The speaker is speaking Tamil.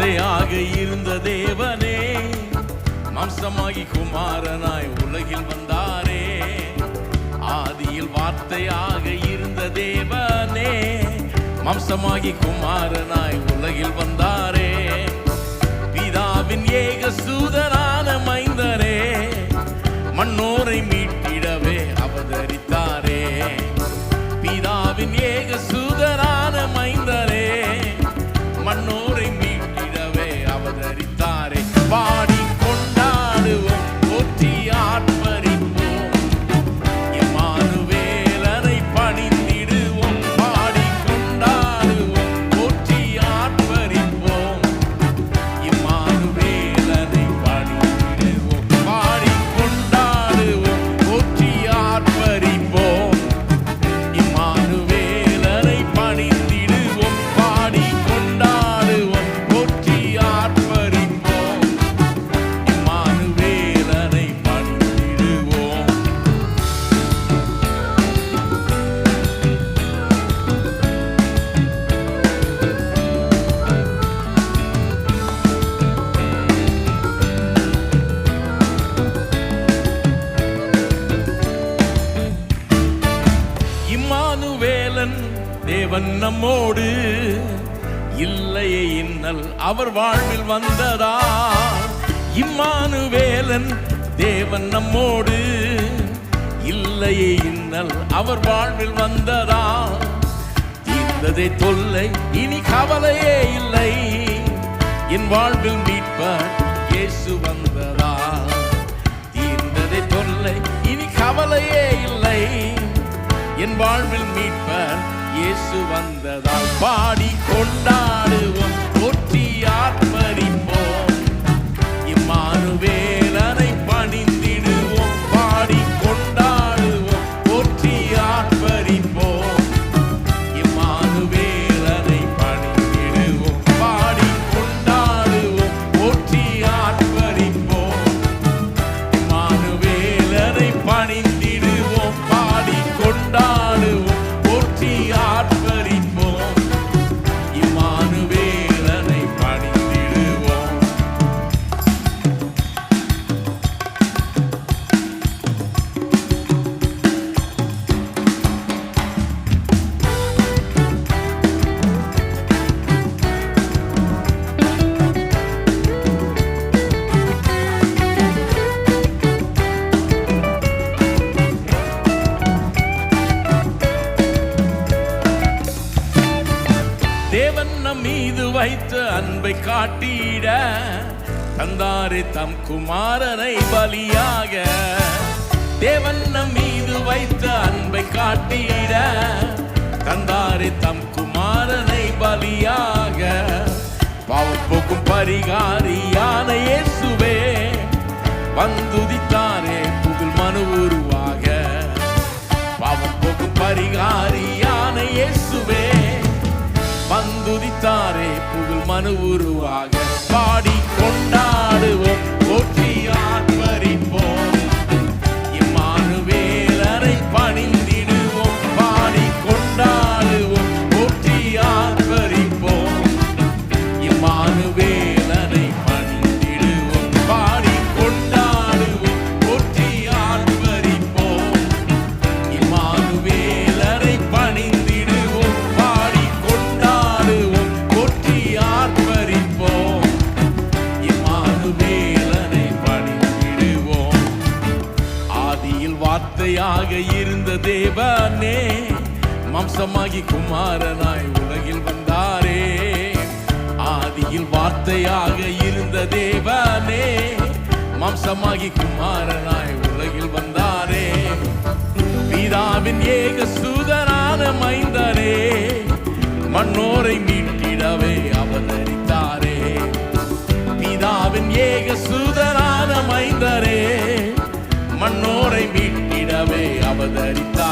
வார்த்தையாக இருந்த தேவனே மாம்சமாகி குமாரனாய் உலகில் வந்தாரே. ஆதியில் வார்த்தையாக இருந்த தேவனே மாம்சமாகி குமாரனாய் உலகில் வந்தாரே. பிதாவின் ஏக சூதனான மைந்தரே மன்னோரை மீட்டிடவே அவதரித்தாரே. பிதாவின் ஏக சூதனான மைந்தரே மன்னோரை மீட்டிடவே அவதரித்தாரே. பாடி கொண்டாடுவோம் போற்றி ஆர்ப்பரிப்போம் இம்மானுவேலனை பணிந்திடுவோம். பாடி கொண்டாடுவோம் போற்றி ஆர்ப்பரிப்போம் இம்மானுவேலனை பணிந்திடுவோம். பாடி கொண்டாடுவோம் போற்றி ஆர்ப்பரிப்போம் இம்மானுவேலனை பணிந்திடுவோம். பாடி கொண்டாடுவோம் போற்றி ஆர்ப்பரிப்போம் இம்மானுவேலனை பணிந்திடுவோம். இம்மானுவேலன் தேவன் நம்மோடு இல்லையே இன்னல் அவர் வாழ்வில் வந்ததா. இம்மானுவேலன் தேவன் நம்மோடு இல்லையே இன்னல் அவர் வாழ்வில் வந்ததா. தீர்ந்ததே தொல்லை இனி கவலையே இல்லை என் வாழ்வில் மீட்பர் இயேசு வந்ததா. தீர்ந்ததே தொல்லை இனி கவலையே இல்லை என் வாழ்வில் மீட்பர் இயேசு வந்ததால். பாடி கொண்டாடுவோம் போற்றி ஆர்ப்பரிப்போம் இம்மானுவேலனை பணிந்திடுவோம். பாடி கொண்டாடுவோம் போற்றி ஆர்ப்பரிப்போம் இம்மானுவேலனை பணிந்திடுவோம். பாடி கொண்டாடுவோம் போற்றி ஆர்ப்பரிப்போம் இம்மானுவேலனை பணிந்திடுவோம். பாடி கொண்டாடுவோம் போற்றி ஆர்ப்பரிப்போம் இம்மானுவேலனை பணிந்திடுவோம். தேவன் நம் மீது வைத்த அன்பை காட்டிட தந்தாரே தம் குமாரனை பலியாக. தேவன் நம் மீது வைத்த அன்பை காட்டிட தந்தாரே தம் குமாரனை பலியாக. பாவம் போக்கும் பரிகாரியான இயேசுவே வந்துதித்தாரே புகழ் மனு உருவாக. பாவம் போக்கும் பரிகாரியான இயேசுவே வந்துதித்தாரே புகழ் மனு உருவாக. பாடி கொண்டாடுவோம் போற்றி ஆர்ப்பரிப்போம் இம்மானுவேலனை பணிந்திடுவோம். பாடி கொண்டாடுவோம் போற்றி ஆர்ப்பரிப்போம் இம்மானுவேலனை பணிந்திடுவோம். பாடி கொண்டாடுவோம் போற்றி ஆர்ப்பரிப்போம் இம்மானுவேலனை பணிந்திடுவோம். பாடி கொண்டாடுவோம் போற்றி ஆர்ப்பரிப்போம் இம்மானுவேலனை பணிந்திடுவோம். ஆதியில் வார்த்தையாக இருந்த தேவனே மாம்சமாகி குமாரனாய் உலகில் வந்தாரே. ஆதியில் வார்த்தையாக இருந்த தேவனே மாம்சமாகி குமாரனாய் உலகில் வந்தாரே. பிதாவின் ஏக சூதனான மைந்தரே மன்னோரை மீட்டிடவே அவதரித்தாரே. பிதாவின் ஏக சூதனான மைந்தரே மன்னோரை மீட்டிடவே அவதரித்தாரே.